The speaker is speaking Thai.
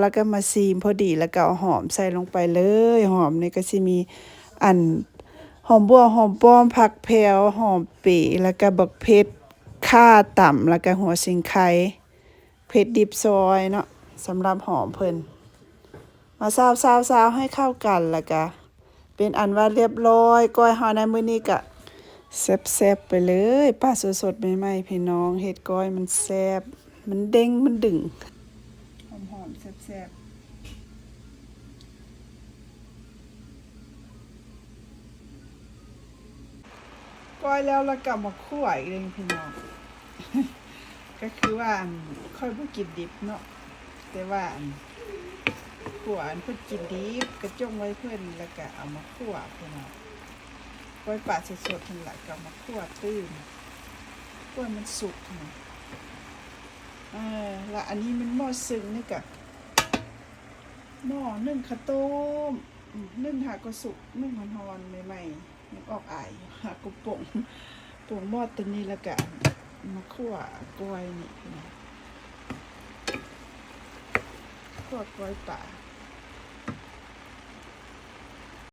แล้วก็มาซีมพอดีแล้วก็เอาหอมใส่ลงไปเลยหอมนี่ก็สิมีอันหอมบัวหอมป้อมผักแพรวหอมเป๋แล้วก็บักเพชรข่าต่ำแล้วก็หัวสิงไคเผ็ดดิบซอยเนาะสำหรับหอมเพิ่นมาซาวๆๆให้เข้ากันแล้วก็เป็นอันว่าเรียบร้อยก้อยเฮาในมื้อนี้ก็แซ่บๆไปเลยปลาสดๆใหม่ๆพี่น้องเฮ็ดก้อยมันแซ่บมันเด้งมันดึงหอมๆแซ่บๆก้อยแล้วก็มาคั่วอีกเลยพี่น้อง ก็คือว่าค่อยบ่กินดิบเนาะแต่ว่าขั่วเพิ่นกินดิบกระจงไว้เพิ่นแล้วก็เอามาคั่วพี่น้องก้อยปลาสดๆนั่นแหละก็เอามาคั่วตื้นคั่วมันสุกนะแล้วอันนี้มันหม้อซึ่งนี่ก็หม้อนึ่งข้าวต้มนึ่งหาก็สุกนึ่งฮ้อนๆใหม่ๆยังออกอายอยู่หาก็ป่งหม้อตัวนี้แล้วก็มาคั่วกล้วยนี่พี่น้องคั่วกล้วยป่า